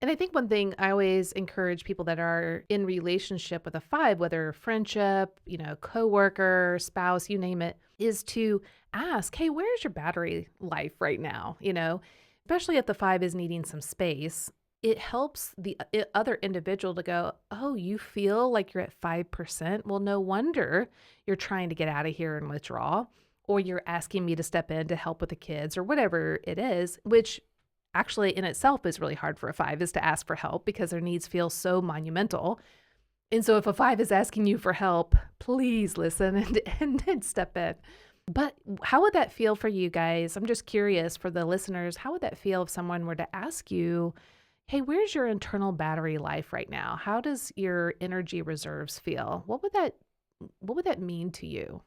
And I think one thing I always encourage people that are in relationship with a 5, whether friendship, coworker, spouse, you name it, is to ask, hey, where's your battery life right now? Especially if the 5 is needing some space, it helps the other individual to go, oh, you feel like you're at 5%? Well, no wonder you're trying to get out of here and withdraw, or you're asking me to step in to help with the kids or whatever it is, which actually in itself is really hard for a 5, is to ask for help because their needs feel so monumental. And so if a 5 is asking you for help, please listen and step in. But how would that feel for you guys? I'm just curious for the listeners, how would that feel if someone were to ask you, hey, where's your internal battery life right now? How does your energy reserves feel? What would that mean to you?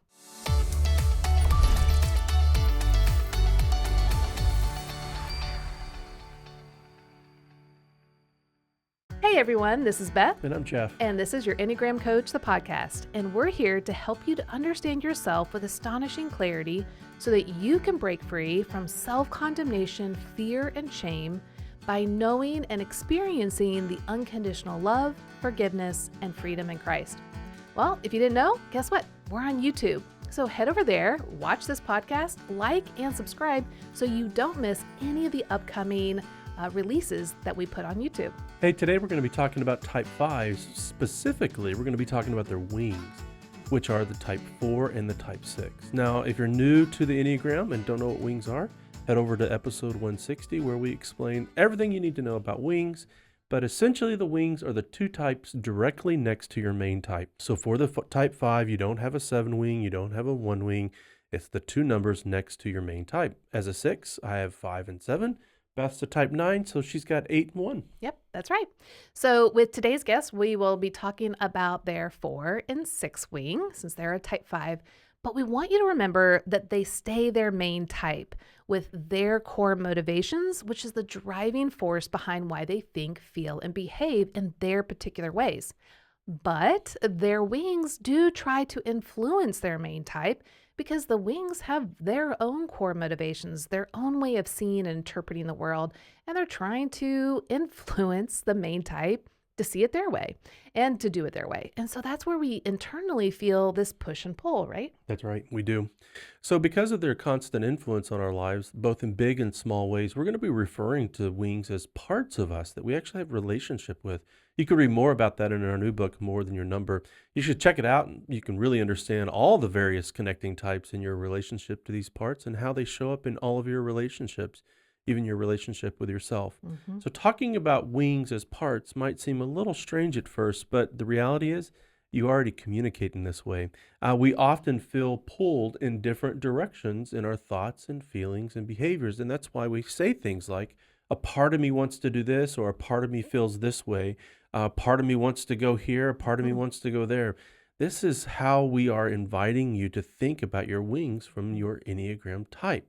Hey everyone, this is Beth. And I'm Jeff. And this is your Enneagram Coach, the podcast. And we're here to help you to understand yourself with astonishing clarity so that you can break free from self-condemnation, fear, and shame by knowing and experiencing the unconditional love, forgiveness, and freedom in Christ. Well, if you didn't know, guess what? We're on YouTube. So head over there, watch this podcast, like and subscribe so you don't miss any of the upcoming releases that we put on YouTube. Hey, today we're going to be talking about type 5s. Specifically, we're going to be talking about their wings, which are the type 4 and the type 6. Now, if you're new to the Enneagram and don't know what wings are, head over to episode 160 where we explain everything you need to know about wings. But essentially, the wings are the 2 types directly next to your main type. So for the type 5, you don't have a 7 wing, you don't have a 1 wing. It's the 2 numbers next to your main type. As a 6, I have 5 and 7. Beth's a type 9, so she's got 8 and 1. Yep, that's right. So with today's guest, we will be talking about their 4 and 6 wing, since they're a type 5. But we want you to remember that they stay their main type with their core motivations, which is the driving force behind why they think, feel, and behave in their particular ways. But their wings do try to influence their main type because the wings have their own core motivations, their own way of seeing and interpreting the world, and they're trying to influence the main type to see it their way and to do it their way. And so that's where we internally feel this push and pull, right? That's right, we do. So because of their constant influence on our lives, both in big and small ways, we're going to be referring to wings as parts of us that we actually have a relationship with. You can read more about that in our new book, More Than Your Number. You should check it out. You can really understand all the various connecting types in your relationship to these parts and how they show up in all of your relationships, even your relationship with yourself. Mm-hmm. So talking about wings as parts might seem a little strange at first, but the reality is you already communicate in this way. We often feel pulled in different directions in our thoughts and feelings and behaviors, and that's why we say things like, a part of me wants to do this, or a part of me feels this way. Part of me wants to go here, a part of me wants to go there. This is how we are inviting you to think about your wings from your Enneagram type.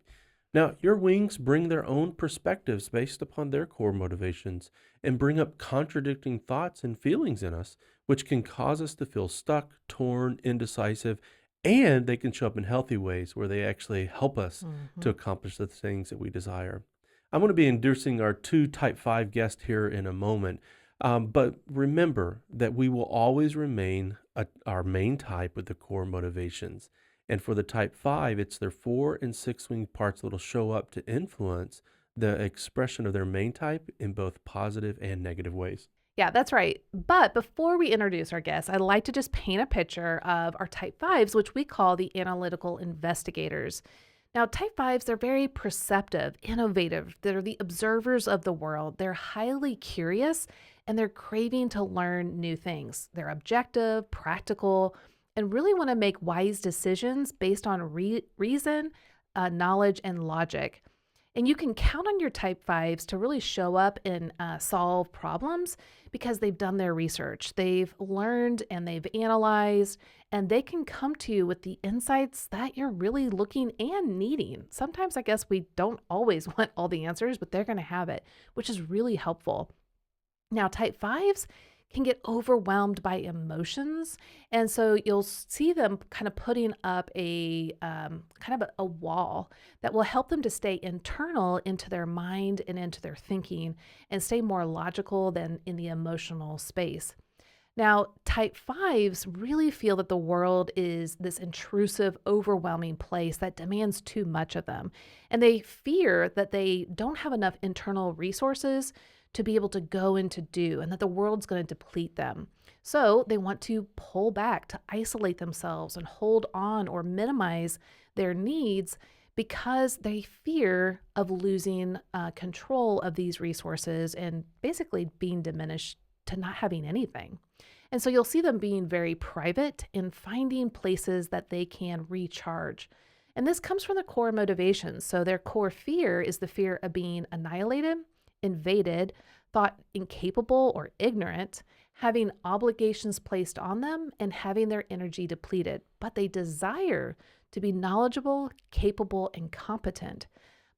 Now, your wings bring their own perspectives based upon their core motivations and bring up contradicting thoughts and feelings in us, which can cause us to feel stuck, torn, indecisive, and they can show up in healthy ways where they actually help us to accomplish the things that we desire. I'm going to be introducing our 2 type 5 guests here in a moment. But remember that we will always remain our main type with the core motivations. And for the type 5, it's their 4 and 6 wing parts that will show up to influence the expression of their main type in both positive and negative ways. Yeah, that's right. But before we introduce our guests, I'd like to just paint a picture of our type 5s, which we call the analytical investigators. Now, type 5s, they're very perceptive, innovative. They're the observers of the world. They're highly curious, and they're craving to learn new things. They're objective, practical, and really want to make wise decisions based on reason, knowledge, and logic. And you can count on your type 5s to really show up and solve problems because they've done their research. They've learned and they've analyzed, and they can come to you with the insights that you're really looking and needing. Sometimes I guess we don't always want all the answers, but they're going to have it, which is really helpful. Now, type 5s can get overwhelmed by emotions. And so you'll see them kind of putting up a kind of a wall that will help them to stay internal into their mind and into their thinking and stay more logical than in the emotional space. Now, type fives really feel that the world is this intrusive, overwhelming place that demands too much of them. And they fear that they don't have enough internal resources to be able to go and to do, and that the world's going to deplete them. So they want to pull back, to isolate themselves and hold on or minimize their needs because they fear of losing control of these resources and basically being diminished to not having anything. And so you'll see them being very private and finding places that they can recharge. And this comes from the core motivations. So their core fear is the fear of being annihilated, invaded, thought incapable or ignorant, having obligations placed on them, and having their energy depleted. But they desire to be knowledgeable, capable, and competent,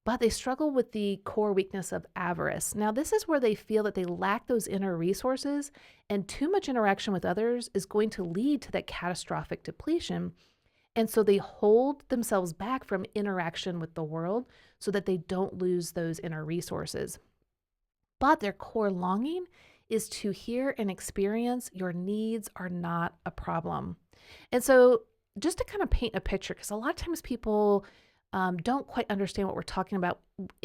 but they struggle with the core weakness of avarice. Now, this is where they feel that they lack those inner resources, and too much interaction with others is going to lead to that catastrophic depletion. And so they hold themselves back from interaction with the world so that they don't lose those inner resources. But their core longing is to hear and experience your needs are not a problem. And so, just to kind of paint a picture, because a lot of times people don't quite understand what we're talking about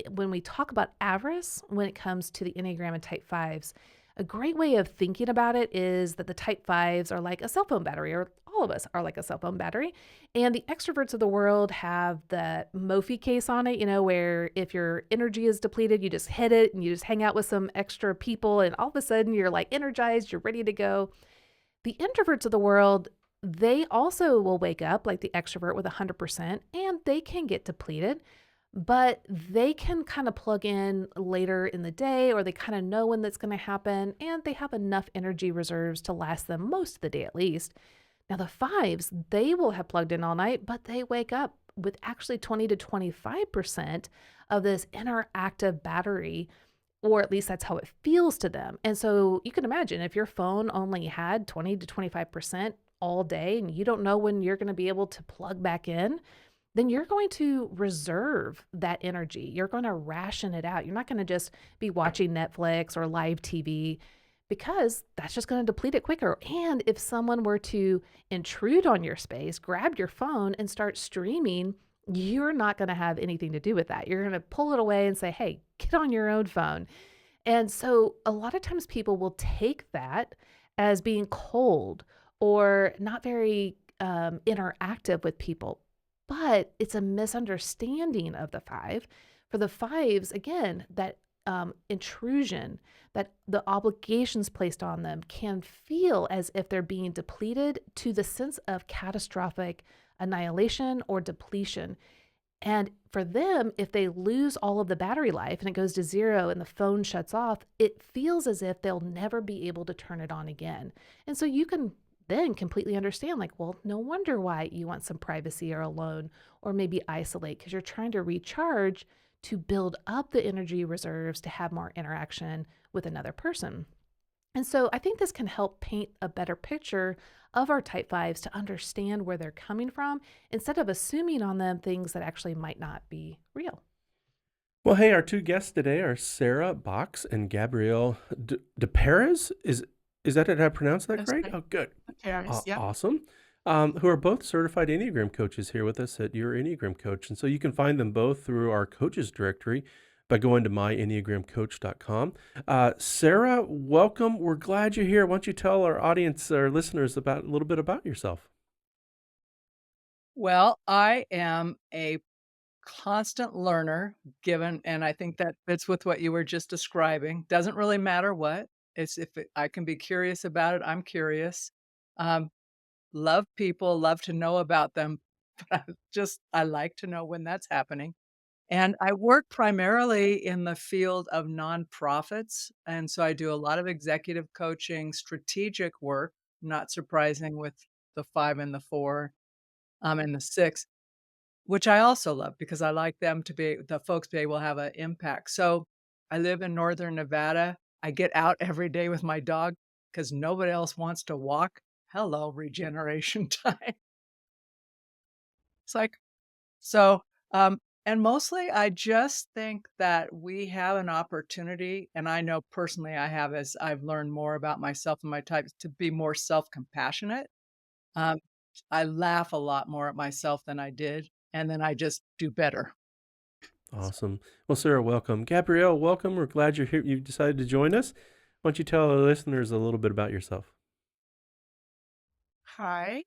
when we talk about avarice when it comes to the Enneagram and type fives. A great way of thinking about it is that the type fives are like a cell phone battery, or all of us are like a cell phone battery. And the extroverts of the world have the Mophie case on it, where if your energy is depleted, you just hit it and you just hang out with some extra people, and all of a sudden you're like energized, you're ready to go. The introverts of the world, they also will wake up like the extrovert with 100%, and they can get depleted, but they can kind of plug in later in the day, or they kind of know when that's going to happen, and they have enough energy reserves to last them most of the day at least. Now, the fives, they will have plugged in all night, but they wake up with actually 20 to 25% of this interactive battery, or at least that's how it feels to them. And so you can imagine if your phone only had 20 to 25% all day and you don't know when you're going to be able to plug back in, then you're going to reserve that energy. You're going to ration it out. You're not going to just be watching Netflix or live TV, because that's just going to deplete it quicker. And if someone were to intrude on your space, grab your phone and start streaming, you're not going to have anything to do with that. You're going to pull it away and say, hey, get on your own phone. And so a lot of times people will take that as being cold or not very interactive with people. But it's a misunderstanding of the five. For the fives, again, that intrusion, that the obligations placed on them can feel as if they're being depleted, to the sense of catastrophic annihilation or depletion. And for them, if they lose all of the battery life and it goes to zero and the phone shuts off, it feels as if they'll never be able to turn it on again. And so you can then completely understand, like, well, no wonder why you want some privacy or alone, or maybe isolate, because you're trying to recharge to build up the energy reserves to have more interaction with another person. And so I think this can help paint a better picture of our type fives, to understand where they're coming from instead of assuming on them things that actually might not be real. Well, hey, our two guests today are Sarah Boxx and Gabrielle De Perez. Is that, did I pronounce that That's right? right. Oh, good. Paris, yep. Awesome. Who are both certified Enneagram coaches here with us at Your Enneagram Coach. And so you can find them both through our coaches directory by going to myenneagramcoach.com. Sarah, welcome. We're glad you're here. Why don't you tell our audience, our listeners, about a little bit about yourself? Well, I am a constant learner, and I think that fits with what you were just describing. Doesn't really matter what. It's if I can be curious about it, I'm curious. Um, Love people, love to know about them, but I like to know when that's happening. And I work primarily in the field of nonprofits, and so I do a lot of executive coaching, strategic work, not surprising with the 5 and the 4, and the 6, which I also love because I like them to be the folks be able to have an impact. So, I live in Northern Nevada. I get out every day with my dog. because nobody else wants to walk. Hello, regeneration time. It's like, so, and mostly I just think that we have an opportunity, and I know personally I have as I've learned more about myself and my types to be more self-compassionate. Um, I laugh a lot more at myself than I did, and then I just do better. Awesome. Well, Sarah, welcome. Gabrielle, welcome. We're glad you're here. You've decided to join us. Why don't you tell our listeners a little bit about yourself? Hi,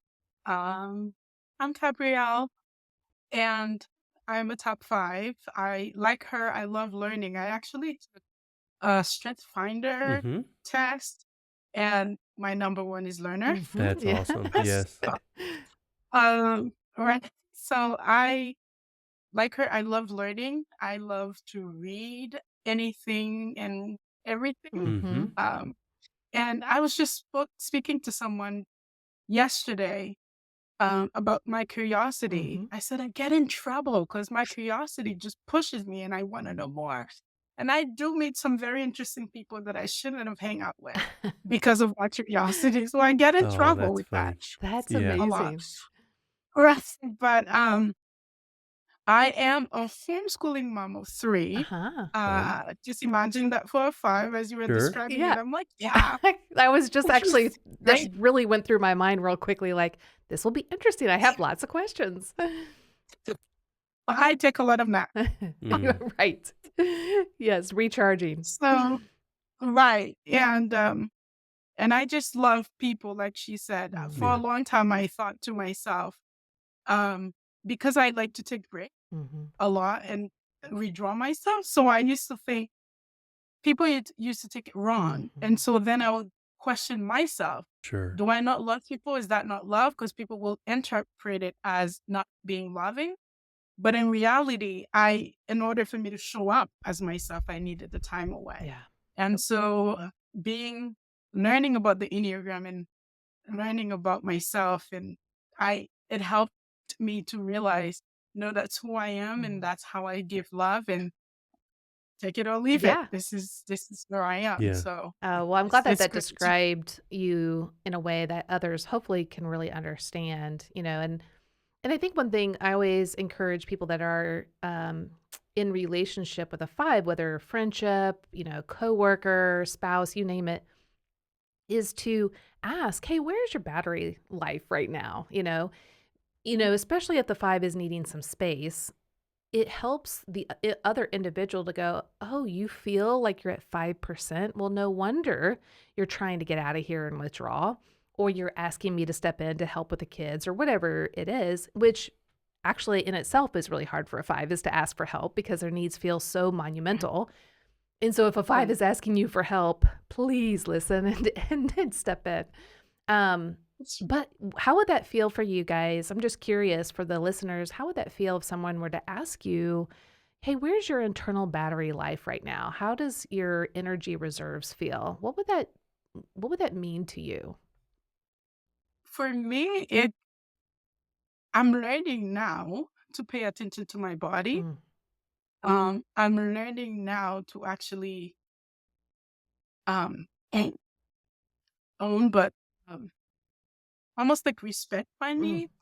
I'm Gabrielle, and I'm a top five. I like her. I love learning. I actually took a Strength Finder Mm-hmm. test, and my number one is learner. That's Yeah. awesome. Yes. So, right. So I like her. I love learning. I love to read anything and everything. Mm-hmm. Mm-hmm. Um, and I was just speaking to someone yesterday about my curiosity. Mm-hmm. I said, I get in trouble because my curiosity just pushes me and I want to know more. And I do meet some very interesting people that I shouldn't have hang out with because of my curiosity. So I get in Oh, trouble that's with that funny. That's Yeah. a lot. amazing. Right. But I am a homeschooling mom of three. Uh-huh. Fun. Just imagine that for a five as you were Sure. describing Yeah. it. I'm like, yeah, I was just which actually, is that great. really went through my mind real quickly. Like, this will be interesting. I have lots of questions. I take a lot of naps. Mm. Right. Yes, recharging. So right. And I just love people, like she said. For a Yeah. long time I thought to myself, um, because I like to take breaks Mm-hmm. a lot and redraw myself. So I used to think people used to take it wrong. Mm-hmm. And so then I would question myself. Sure. Do I not love people? Is that not love? Because people will interpret it as not being loving. But in reality, in order for me to show up as myself, I needed the time away. Yeah. And so learning about the Enneagram and learning about myself, and it helped me to realize, no, that's who I am and Mm. that's how I give love, and take it or leave it. Yeah. This is where I am. Yeah. So Well, I'm glad that it's that great. described you in a way that others hopefully can really understand, and I think one thing I always encourage people that are in relationship with a five, whether friendship, coworker, spouse, you name it, is to ask, hey, where's your battery life right now? Especially if the five is needing some space, it helps the other individual to go, oh, you feel like you're at 5%. Well, no wonder you're trying to get out of here and withdraw, or you're asking me to step in to help with the kids or whatever it is, which actually in itself is really hard for a five, is to ask for help because their needs feel so monumental. And so if a five is asking you for help, please listen and step in. But how would that feel for you guys? I'm just curious for the listeners, how would that feel if someone were to ask you, hey, where's your internal battery life right now? How does your energy reserves feel? What would that mean to you? For me, I'm learning now to pay attention to my body. Mm, I'm learning now to actually um own, but um, almost like respect my mm, needs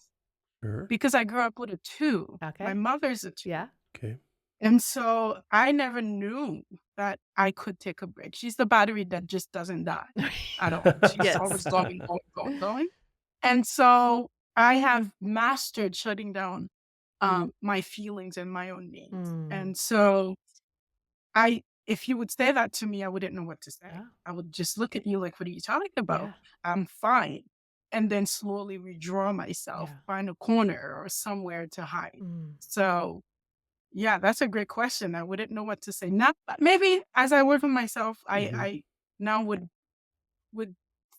Sure. because I grew up with a two. My okay. mother's a two. Yeah. Okay. And so I never knew that I could take a break. She's the battery that just doesn't die at all. She's always Yes. going, going, going, going. And so I have mastered shutting down my feelings and my own needs. Mm, And so if you would say that to me, I wouldn't know what to say. yeah. I would just look at you like, what are you talking about? Yeah. I'm fine. And then slowly withdraw myself, Yeah. find a corner or somewhere to hide. Mm, So yeah, that's a great question. I wouldn't know what to say. Not maybe as I work with myself, Mhm. I now would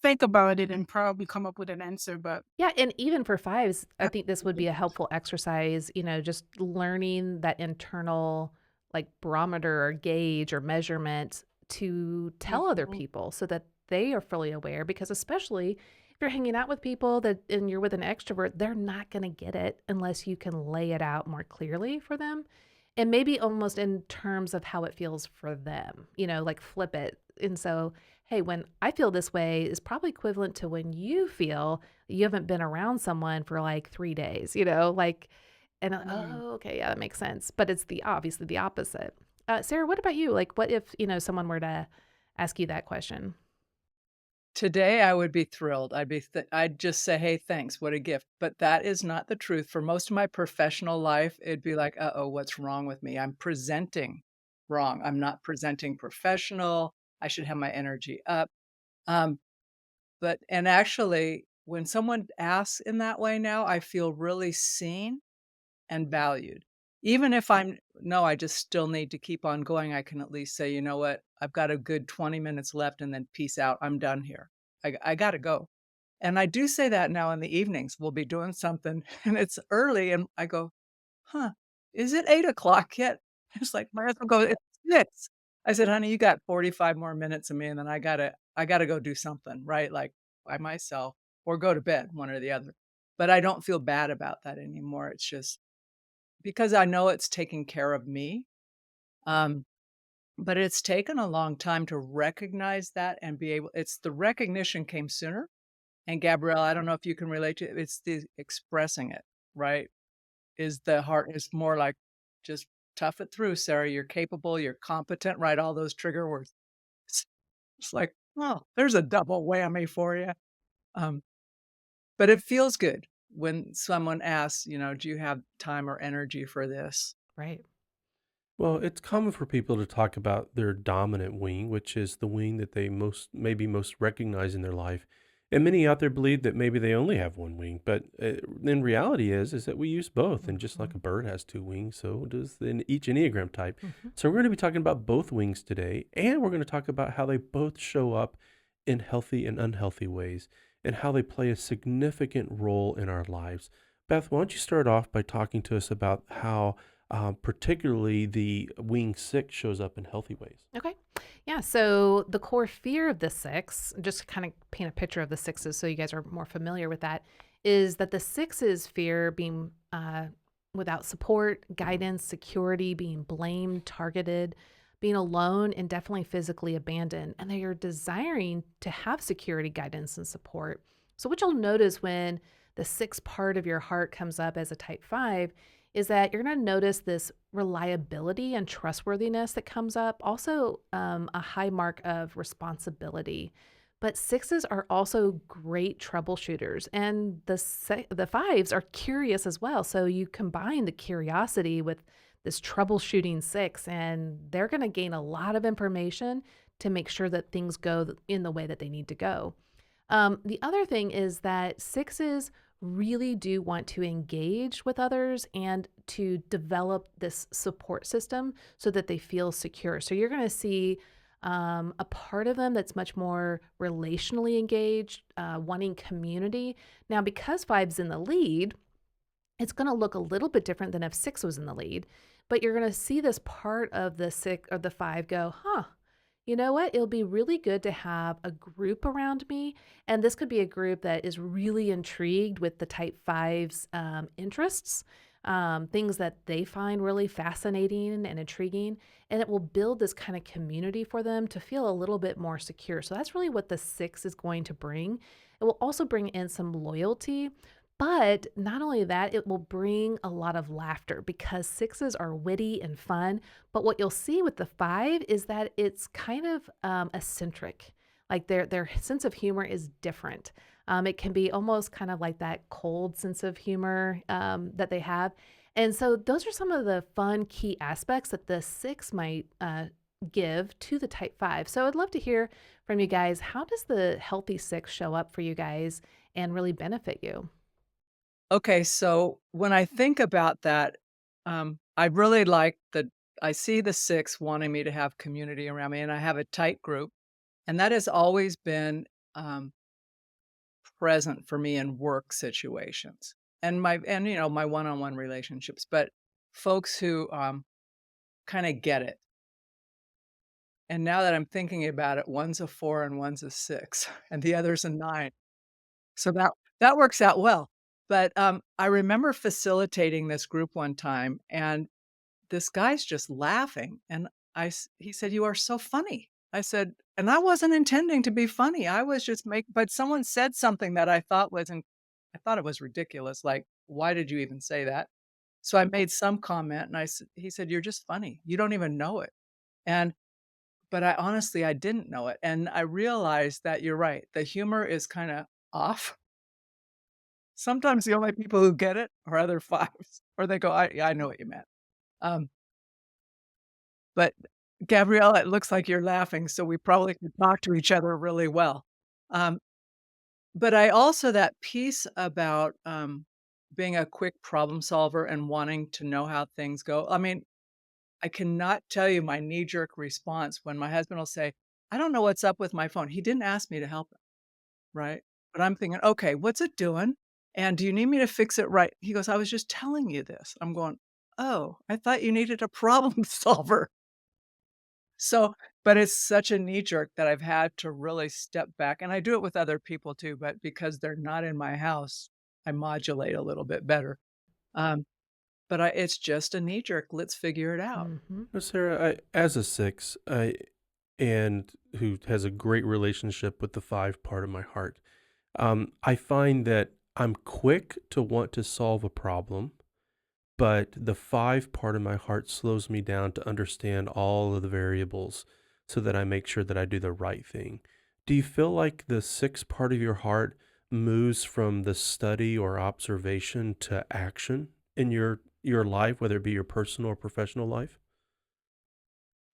think about it and probably come up with an answer. But yeah. And even for fives, I think this would be absolutely. a helpful exercise, just learning that internal like barometer or gauge or measurement to tell other Mhm. people so that they are fully aware. Because especially if you're hanging out with people and you're with an extrovert, they're not going to get it unless you can lay it out more clearly for them. And maybe almost in terms of how it feels for them, like flip it. And so hey, when I feel this way is probably equivalent to when you feel you haven't been around someone for like 3 days, like, and Mm. oh, okay, yeah, that makes sense. But it's obviously the opposite. Sarah, what about you? Like, what if, someone were to ask you that question? Today, I would be thrilled. I'd just say, "Hey, thanks, what a gift." But that is not the truth. For most of my professional life, it'd be like, "Uh-oh, what's wrong with me? I'm presenting wrong. I'm not presenting professional. I should have my energy up." Um, and actually, when someone asks in that way now, I feel really seen and valued. Even if no, I just still need to keep on going, I can at least say, "You know what? I've got a good 20 minutes left and then peace out. I'm done here. I gotta go." And I do say that now in the evenings. We'll be doing something and it's early and I go, "Huh, is it 8 o'clock yet?" It's like my husband goes, "It's 6." I said, "Honey, you got 45 more minutes of me and then I gotta go do something, right? Like by myself or go to bed, one or the other." But I don't feel bad about that anymore. It's just because I know it's taking care of me, um, but it's taken a long time to recognize that and be able it's the recognition came sooner, and Gabrielle, I don't know if you can relate to it, it's the expressing it, right? Is the heart is more like, "Just tough it through, Sarah, you're capable, you're competent," right? All those trigger words. It's it's like, "Oh, there's a double whammy for you." Um, but it feels good when someone asks, "Do you have time or energy for this?" Right. Well, it's common for people to talk about their dominant wing, which is the wing that they maybe most recognize in their life. And many out there believe that maybe they only have one wing, but in reality is that we use both. And just like Mhm. a bird has two wings, so does each Enneagram type. Mhm. So we're going to be talking about both wings today, and we're going to talk about how they both show up in healthy and unhealthy ways, and how they play a significant role in our lives. Beth, why don't you start off by talking to us about how particularly the wing six shows up in healthy ways. Okay. Yeah. So the core fear of the six, just to kind of paint a picture of the sixes so you guys are more familiar with that, is that the sixes fear being without support, guidance, security, being blamed, targeted, being alone, and definitely physically abandoned. And they are desiring to have security, guidance, and support. So, what you'll notice when the six part of your heart comes up as a type five is that you're going to notice this reliability and trustworthiness that comes up. Also, a high mark of responsibility. But sixes are also great troubleshooters, and the fives are curious as well. So you combine the curiosity with this troubleshooting six, and they're going to gain a lot of information to make sure that things go in the way that they need to go. The other thing is that sixes really do want to engage with others and to develop this support system so that they feel secure. So you're going to see a part of them that's much more relationally engaged, wanting community. Now, because five's in the lead, it's going to look a little bit different than if six was in the lead, but you're going to see this part of the six or the five go, huh? You know what? It'll be really good to have a group around me. And this could be a group that is really intrigued with the type five's interests, things that they find really fascinating and intriguing. And it will build this kind of community for them to feel a little bit more secure. So that's really what the six is going to bring. It will also bring in some loyalty. But not only that, it will bring a lot of laughter because sixes are witty and fun. But what you'll see with the five is that it's kind of eccentric. Like their sense of humor is different. It can be almost kind of like that cold sense of humor that they have. And so those are some of the fun key aspects that the six might give to the type five. So I'd love to hear from you guys. How does the healthy six show up for you guys and really benefit you? Okay, so when I think about that, I really like I see the 6 wanting me to have community around me, and I have a tight group, and that has always been, present for me in work situations, and my one-on-one relationships, but folks who, kinda get it, and now that I'm thinking about it, one's a 4 and one's a 6, and the other's a 9. So that works out well. But, I remember facilitating this group one time, and this guy's just laughing, and he said, "You are so funny." I said, and I wasn't intending to be funny. I was just but someone said something that I thought I thought it was ridiculous. Like, why did you even say that? So I made some comment and he said, you're just funny. You don't even know it. And, but I honestly, I didn't know it. And I realized that you're right. The humor is kind of off. Sometimes the only people who get it are other fives, or they go, yeah, I know what you meant. Um, but Gabrielle, it looks like you're laughing, so we probably could talk to each other really well. Um, but I also that piece about being a quick problem solver and wanting to know how things go. I mean, I cannot tell you my knee-jerk response when my husband will say, "I don't know what's up with my phone." He didn't ask me to help him, right? But I'm thinking, "Okay, what's it doing? And do you need me to fix it right?" He goes, "I was just telling you this." I'm going, "Oh, I thought you needed a problem solver." So, but it's such a knee jerk that I've had to really step back, and I do it with other people too, but because they're not in my house, I modulate a little bit better. Um, but it's just a knee jerk. Let's figure it out. Mm-hmm. Well, Sarah, as a six, and who has a great relationship with the five part of my heart, I find that I'm quick to want to solve a problem, but the five part of my heart slows me down to understand all of the variables so that I make sure that I do the right thing. Do you feel like the six part of your heart moves from the study or observation to action in your life, whether it be your personal or professional life?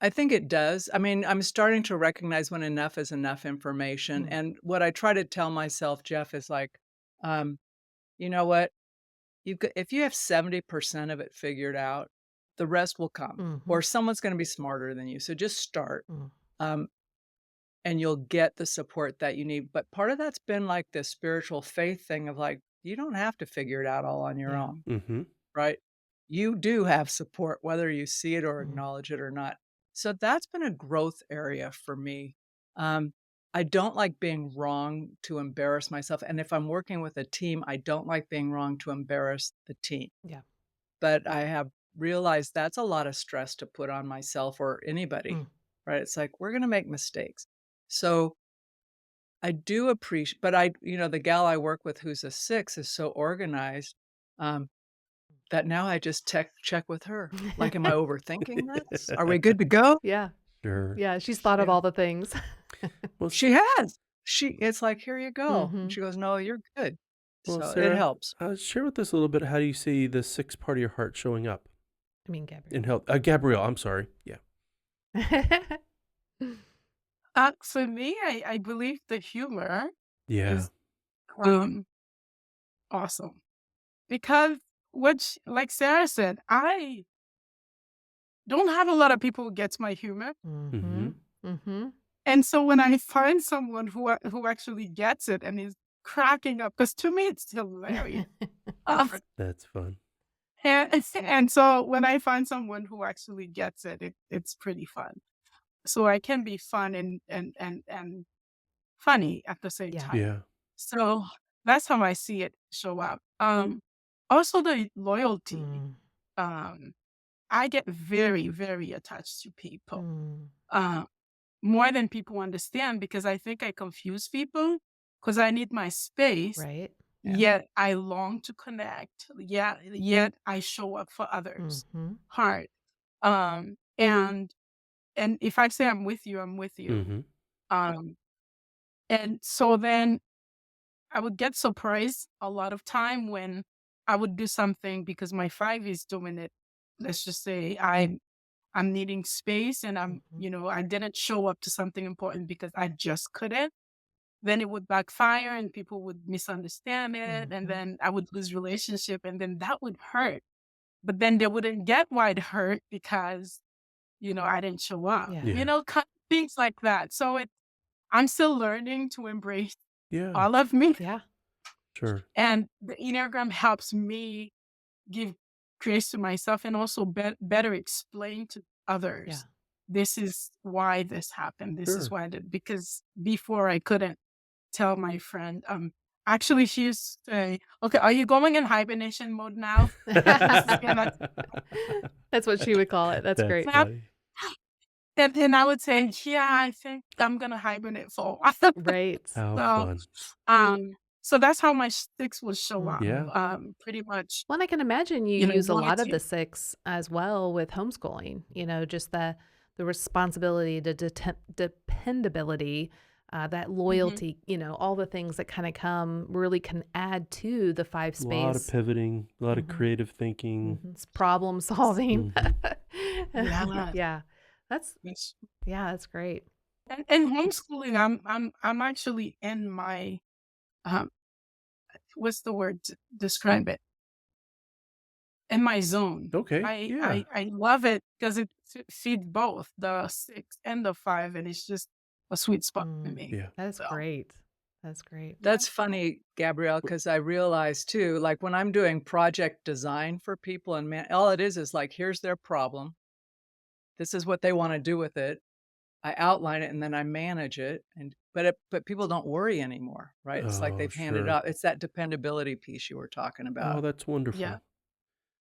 I think it does. I mean, I'm starting to recognize when enough is enough information. Mm. And what I try to tell myself, Jeff, is like, um, you know what? If you have 70% of it figured out, the rest will come, Mm-hmm. or someone's going to be smarter than you. So just start. Mm. Um, and you'll get the support that you need. But part of that's been like this spiritual faith thing of like, you don't have to figure it out all on your Yeah. own, Mm-hmm. right? You do have support, whether you see it or Mm. acknowledge it or not. So that's been a growth area for me. Um, I don't like being wrong to embarrass myself. And if I'm working with a team, I don't like being wrong to embarrass the team. Yeah. But I have realized that's a lot of stress to put on myself or anybody, Mm. right? It's like, we're going to make mistakes. So I do appreciate, but the gal I work with who's a six is so organized um, that now I just check with her. Like, am I overthinking this? Are we good to go? Yeah. Sure. Yeah. She's thought of Yeah. all the things. Well, She has. It's like, here you go. Mm-hmm. And she goes, no, you're good. well, So it Sarah, helps. share with us a little bit how do you see the six part of your heart showing up I mean, in Gabrielle. health? Gabrielle, I'm sorry. Yeah. For me, I believe the humor Yeah. is awesome because like Sarah said, I don't have a lot of people who gets my humor. Mm-hmm. Mm-hmm. And so when I find someone who actually gets it and is cracking up, because to me it's hilarious. That's fun. And so when I find someone who actually gets it, it's pretty fun. So I can be fun and funny at the same Yeah. time. Yeah. So that's how I see it show up. Also the loyalty. Mm. I get very, very attached to people. Mm. More than people understand because I think I confuse people because I need my space. Right. Yeah. Yet I long to connect. Yet I show up for others Mm-hmm. hard. And if I say I'm with you, I'm with you. Mm-hmm. And so then I would get surprised a lot of time when I would do something because my five is doing it. Let's just say I'm needing space and Mm-hmm. I didn't show up to something important because I just couldn't. Then it would backfire and people would misunderstand it. And Mhm. then I would lose relationship and then that would hurt. But then they wouldn't get why it hurt because, I didn't show up, Yeah. Yeah. things like that. So I'm still learning to embrace Yeah. all of me. Yeah. Sure. And the Enneagram helps me give grace to myself and also better explain to others. Yeah. This is why this happened. This is Sure. why because before I couldn't tell my friend. Actually, she used to say, "Okay, are you going in hibernation mode now?" That's what she would call it. That's That's great. Snap. funny. And I would say, yeah, I think I'm gonna hibernate for a while. Right. How So, fun. um, so that's how my six will show up. Mhm. Yeah. Pretty much, Well, and I can imagine you use a lot of the loyalty. 6 as well with homeschooling, just the responsibility, the dependability, that Hmm. loyalty, all the things that kinda come really can add to the 5 A lot of space. pivoting, a lot of Mhm, creative thinking. mhm. It's problem solving. Mhm. Yeah. Yeah. That's Yes. yeah, that's great. And homeschooling, I'm actually in my um what's the word to describe it? In my zone. Okay. I Yeah. I I love it because it feeds both the 6 and the 5, and it's just a sweet spot for Mm, me. Yeah. that is So, great. That's great. yeah. That's funny, Gabrielle, because I realize too, like when I'm doing project design for people and man, all it is like, here's their problem. This is what they want to do with it. I outline it and then I manage it. But people don't worry anymore, right? It's like Oh, they've handed sure. out. It's that dependability piece you were talking Oh, about. that's Yeah. wonderful.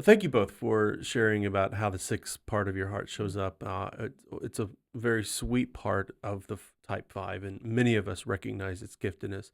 Thank you both for sharing about how the sixth part of your heart shows Mm, up. It's a very sweet part of the type 5, and many of us recognize its giftedness.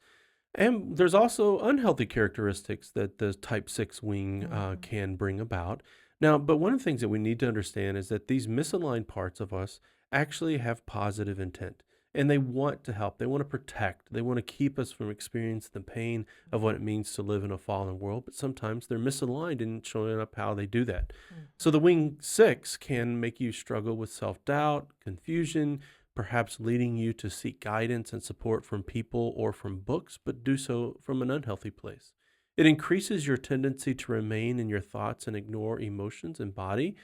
And there's also unhealthy characteristics that the type 6 wing mhm. can bring about. Now, but one of the things that we need to understand is that these misaligned parts of us actually have positive intent. And they want to help. They want to protect. They want to keep us from experiencing the pain of what it means to live in a fallen world. But sometimes they're misaligned in showing up how they do that. So Mhm. the wing 6 can make you struggle with self doubt, confusion, perhaps leading you to seek guidance and support from people or from books, but do so from an unhealthy place. It increases your tendency to remain in your thoughts and ignore emotions and body,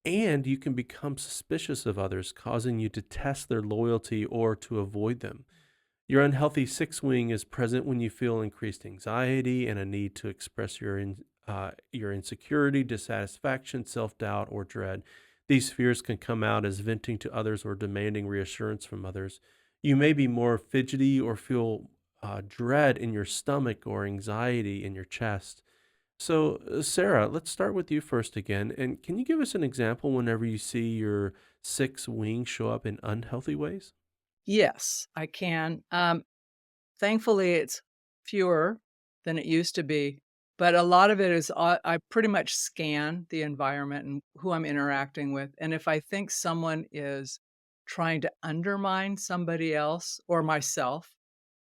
and you can become suspicious of others, causing you to test their loyalty or to avoid them. Your unhealthy six wing is present when you feel increased anxiety and a need to express your insecurity, dissatisfaction, self doubt, or dread. These fears can come out as venting to others or demanding reassurance from others. You may be more fidgety or feel dread in your stomach or anxiety in your chest. So, Sarah, let's start with you first again. And can you give us an example whenever you see your six wing show up in unhealthy ways? Yes, I can. Thankfully, it's fewer than it used to be, but a lot of it is I pretty much scan the environment and who I'm interacting with, and if I think someone is trying to undermine somebody else or myself,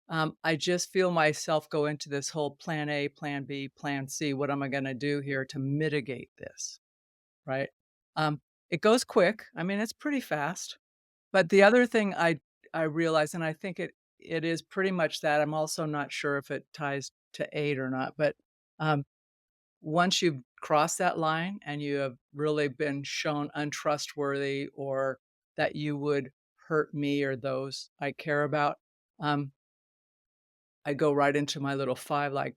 I just feel myself go into this whole plan A, plan B, plan C. What am I going to do here to mitigate this? Right? Um, it goes quick. I mean, it's pretty fast. But the other thing I realize, and I think it is pretty much that. I'm also not sure if it ties to 8 or not, but, um, once you've crossed that line and you have really been shown untrustworthy or that you would hurt me or those I care about, um, I go right into my little 5, like,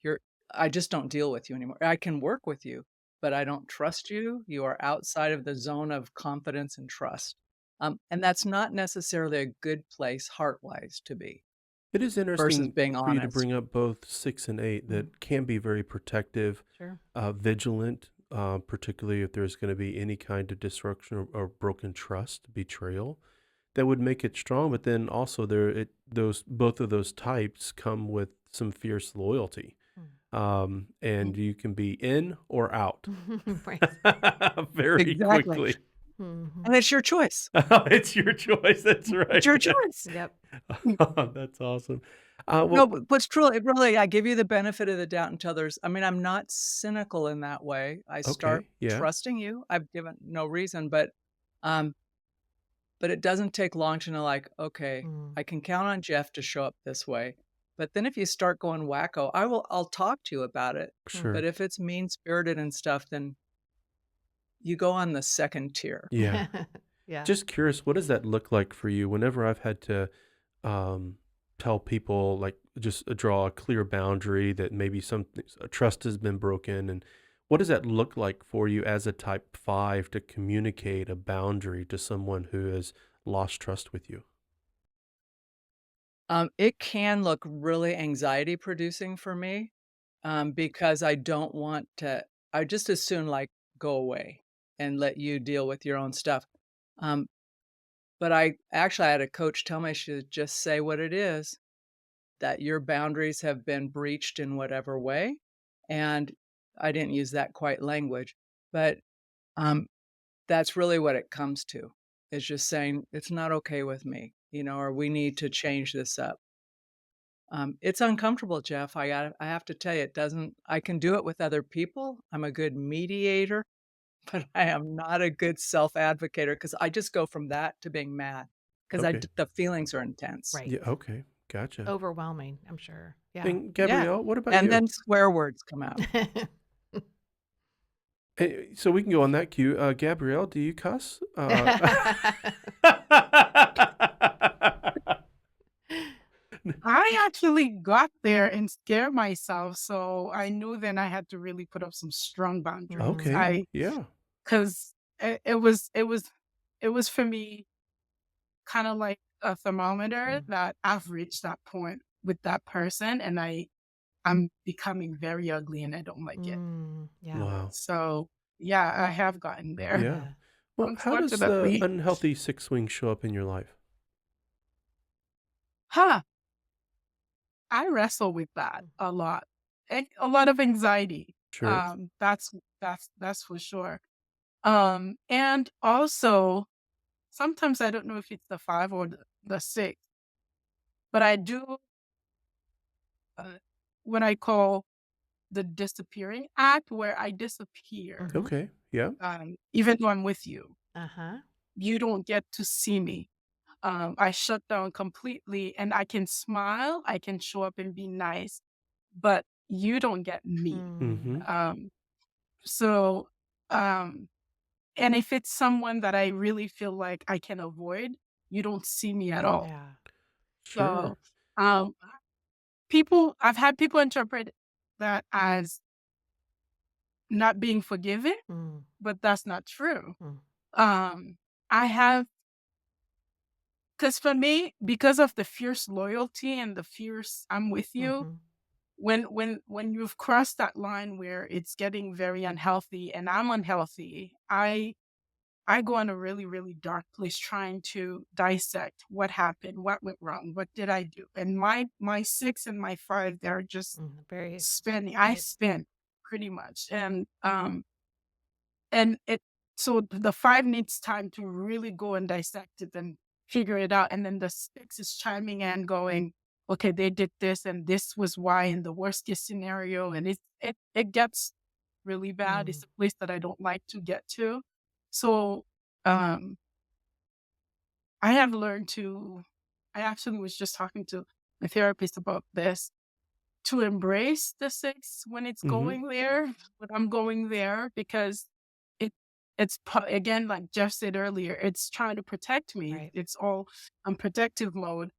"You're I just don't deal with you anymore. I can work with you, but I don't trust you. You are outside of the zone of confidence and trust." And that's not necessarily a good place heart-wise to be It is versus interesting being for you to honest. bring up both 6 and 8 Mm, that can be very protective, sure. vigilant, particularly if there's going to be any kind of disruption or broken trust, betrayal, that would make it strong. But then also those both of those types come with some fierce loyalty, Mm. and you can be in or out Mm. Right. very Exactly. quickly. Mhm. And it's your choice. It's your choice. That's It's right. your choice. Yep. Mm. That's awesome. No, Well, but truly, really, I give you the benefit of the doubt until there's I mean, I'm not cynical in that way. I start okay, yeah. trusting you. I've given no reason, um but it doesn't take long to know, like, okay, Mm. I can count on Jeff to show up this way. But then if you start going wacko, I'll talk to you about it. Mm. But Sure. if it's mean spirited and stuff, then you go on the second tier. Yeah. Yeah. Just curious, what does that look like for you whenever I've had to um, tell people, like, just draw a clear boundary that maybe a trust has been broken? And what does that look like for you as a type 5 to communicate a boundary to someone who has lost trust with you? It can look really anxiety producing for me because I don't want to, I just as soon like go away and let you deal with your own stuff. Um, But I had a coach tell me I should just say what it is, that your boundaries have been breached in whatever way. And I didn't use that quite language, but um, that's really what it comes to. Is just saying it's not okay with me, or we need to change this up. It's uncomfortable, Jeff. I have to tell you, it doesn't. I can do it with other people. I'm a good mediator, but I am not a good self-advocator because I just go from that to being mad because Okay. the feelings are intense. Right. Yeah. Okay. Gotcha. Overwhelming, I'm sure. Yeah. And Yeah. Gabrielle, what about And you? then swear words come out. So we can go on that cue. Gabrielle, do you cuss? I actually got there and scared myself, so I knew then I had to really put up some strong boundaries. Okay. Yeah. Because it was for me kind of like a thermometer that I've reached that point with that person, and I'm becoming very ugly, and I don't like it. Yeah. Wow. So yeah, I have gotten there. Yeah. Well, how does the Unfortunately. unhealthy six swing show up in your life? Huh. I wrestle with that a lot. A lot of anxiety. Sure. That's for sure. And also sometimes I don't know if it's the 5 or the 6, but I do what I call the disappearing act, where I disappear. Okay. Yeah. Even though I'm with you, Uh-huh. you don't get to see me. I shut down completely, and I can smile, I can show up and be nice, but you don't get me. Mm-hmm. So, and if it's someone that I really feel like I can avoid, you don't see me at all. Yeah. Sure. So, I've had people interpret that as not being forgiving, but that's not true. I have, because for me, because of the fierce loyalty and the fierce I'm with you, when you've crossed that line where it's getting very unhealthy and I'm unhealthy, I go in a really, really dark place trying to dissect what happened, what went wrong, what did I do? And my 6 and my 5, they're just Very spinning. I spin pretty much. And so the 5 needs time to really go and dissect it and figure it out. And then the 6 is chiming in going, okay, they did this and this was why in the worst case scenario. And it gets really bad. It's a place that I don't like to get to. So I have learned I actually was just talking to my therapist about this, to embrace the 6 when it's going there, when I'm going there, because again, like Jeff said earlier, it's trying to protect me. Right. It's all on protective mode,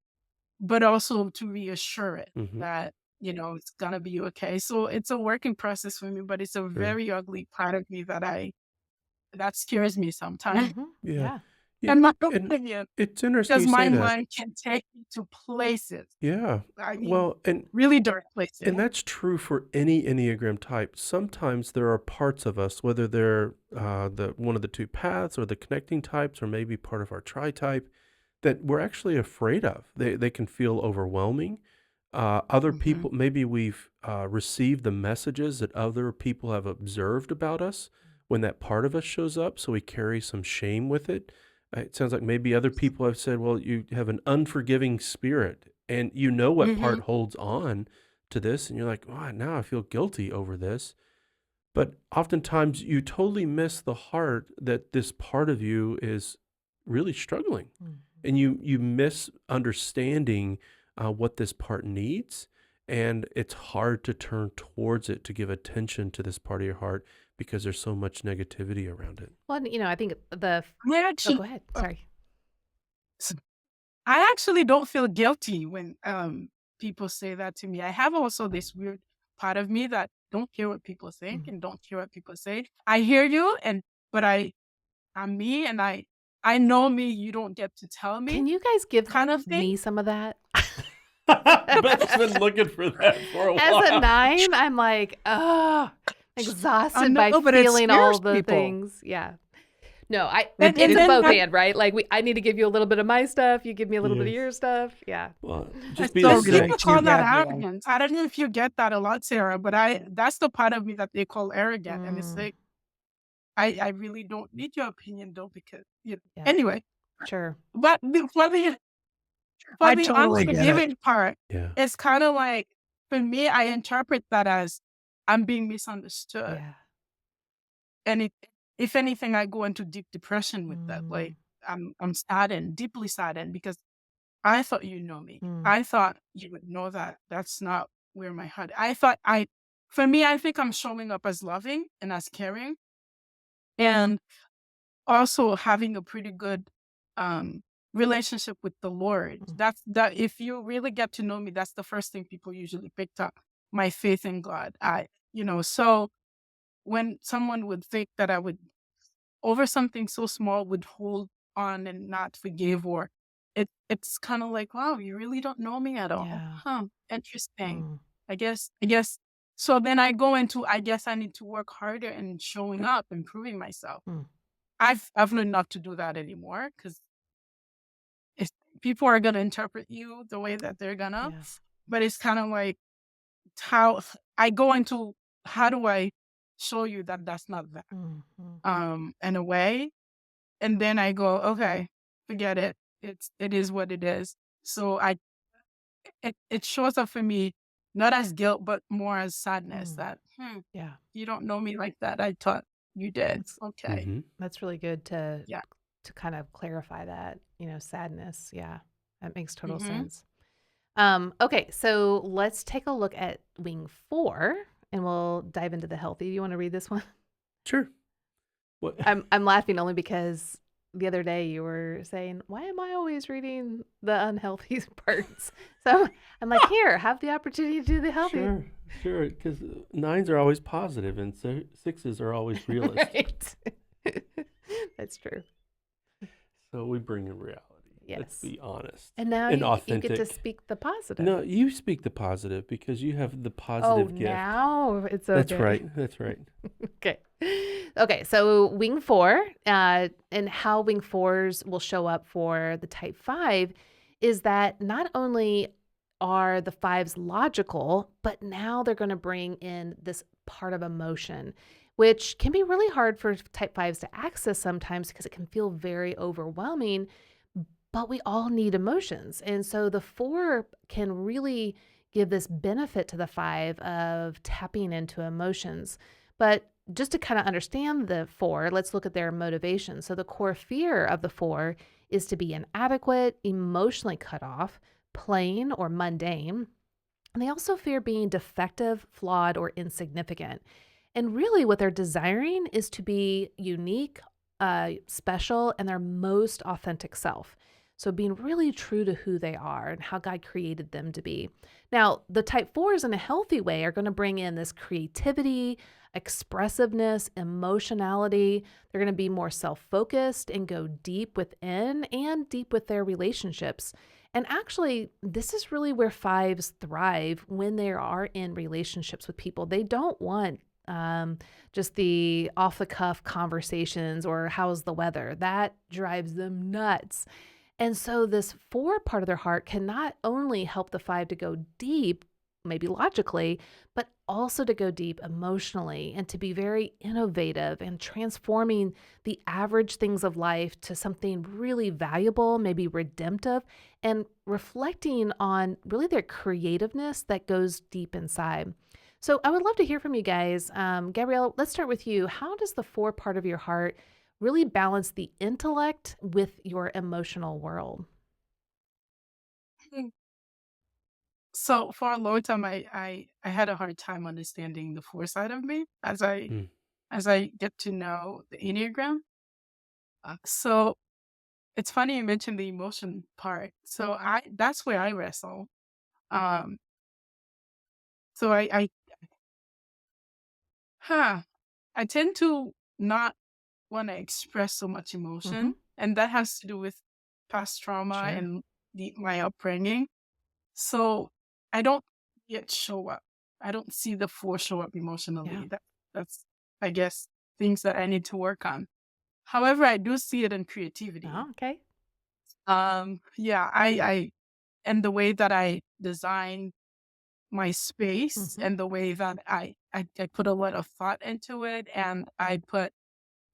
but also to reassure it that, it's going to be okay. So it's a working process for me, but it's a very ugly part of me that scares me sometimes. Yeah. In my And opinion, it's interesting because you my say that. mind can take me to places. Yeah. I mean, Well, and really dark places. that's true for any Enneagram type. Sometimes there are parts of us, whether they're the one of the 2 paths or the connecting types, or maybe part of our tri-type, that we're actually afraid of. They can feel overwhelming. Other people, maybe we've received the messages that other people have observed about us when that part of us shows up, so we carry some shame with it. It sounds like maybe other people have said, well, you have an unforgiving spirit, and you know what part holds on to this, and you're like, oh, now I feel guilty over this. But oftentimes you totally miss the heart that this part of you is really struggling, and you miss understanding what this part needs, and it's hard to turn towards it, to give attention to this part of your heart, because there's so much negativity around it. Well, and, I think I go actually, ahead. Sorry. I actually don't feel guilty when people say that to me. I have also this weird part of me that don't hear what people think and don't hear what people say. I hear you, but I'm me, and I know me. You don't get to tell me. Can you guys give kind of thing? me some of that? Beth's been looking for that for a while. As a 9, I'm like, oh, exhausted know, by but it feeling all scares the people. things. Yeah. No, And it's a then both that, and, right? Like I need to give you a little bit of my stuff, you give me a little bit of Yes. your stuff. Yeah. Well, I just be so the and same. people relate to you, call that Gabrielle. arrogance. I don't know if you get that a lot, Sarah, but that's the part of me that they call arrogant. And it's Mm, like, I really don't need your opinion though, because yeah. anyway. Sure. But for I the totally get it. unforgiving part, Yeah. it's kind of like, for me, I interpret that as I'm being misunderstood. Yeah. And if anything, I go into deep depression with that. Like, Mm, I'm saddened, deeply saddened, because I thought you know me. mm, I thought you would know that that's not where my heart. For me, I think I'm showing up as loving and as caring, and also having a pretty good relationship with the Lord. mm. That if you really get to know me, that's the first thing people usually picked up, my faith in God. So when someone would think that I would, over something so small, would hold on and not forgive, or it's kind of like, wow, you really don't know me at all. Yeah. Huh. Interesting. Mm, I guess. So then I go into, I guess I need to work harder and showing up, improving myself. mm. I've learned not to do that anymore, because people are gonna interpret you the way that they're gonna. Yeah. But it's kind of like how I go into, how do I show you that that's not that, Mm, mm. in a way, and then I go, okay, forget it. It is what it is. So it shows up for me not as guilt, but more as sadness, Mm. that Yeah. you don't know me like that. I thought you did. That's Okay. Mm-hmm. that's really good Yeah. to kind of clarify that, sadness. Yeah. That makes total Mm-hmm. sense. Okay, so let's take a look at wing 4 and we'll dive into the healthy. Do you want to read this one? Sure. What? I'm laughing only because the other day you were saying, "Why am I always reading the unhealthy parts?" So I'm like, "Here, have the opportunity to do the healthy." Sure, sure. Because nines are always positive and sixes are always realist. Right. That's true. So we bring in reality. Let's Yes. be honest And now and you get to authentic. speak the positive. No, you speak the positive because you have the Oh, positive gift. now it's okay. That's right. That's right. Okay. Okay. So wing 4, and how wing 4s will show up for the type 5 is that not only are the 5s logical, but now they're going to bring in this part of emotion, which can be really hard for type 5s to access sometimes because it can feel very overwhelming. But we all need emotions. And so the 4 can really give this benefit to the 5 of tapping into emotions. But just to kind of understand the 4, let's look at their motivation. So the core fear of the 4 is to be inadequate, emotionally cut off, plain or mundane. And they also fear being defective, flawed, or insignificant. And really, what they're desiring is to be unique, special, and their most authentic self. So, being really true to who they are and how God created them to be. Now, the type 4s in a healthy way are going to bring in this creativity, expressiveness, emotionality. They're going to be more self focused and go deep within and deep with their relationships. And actually, this is really where 5s thrive when they are in relationships with people. They don't want just the off the cuff conversations or how's the weather. That drives them nuts. And so this 4 part of their heart can not only help the 5 to go deep, maybe logically, but also to go deep emotionally and to be very innovative and transforming the average things of life to something really valuable, maybe redemptive, and reflecting on really their creativeness that goes deep inside. So I would love to hear from you guys. Gabreale, let's start with you. How does the 4 part of your heart really balance the intellect with your emotional world? So for a long time, I had a hard time understanding the 4 side of me as I Mm. as I get to know the Enneagram. So it's funny you mentioned the emotion part. So that's where I wrestle. Um, so huh, I tend to not want to express so much Mm-hmm. emotion, and that has to do with past trauma Sure. and my upbringing. So I don't yet show up. I don't see the 4 show up Yeah. emotionally. That's, I guess, things that I need to work on. However, I do see it in creativity. Oh, okay. Yeah, I and the way that I design my space Mhm. and the way that I put a lot of thought into it, and I put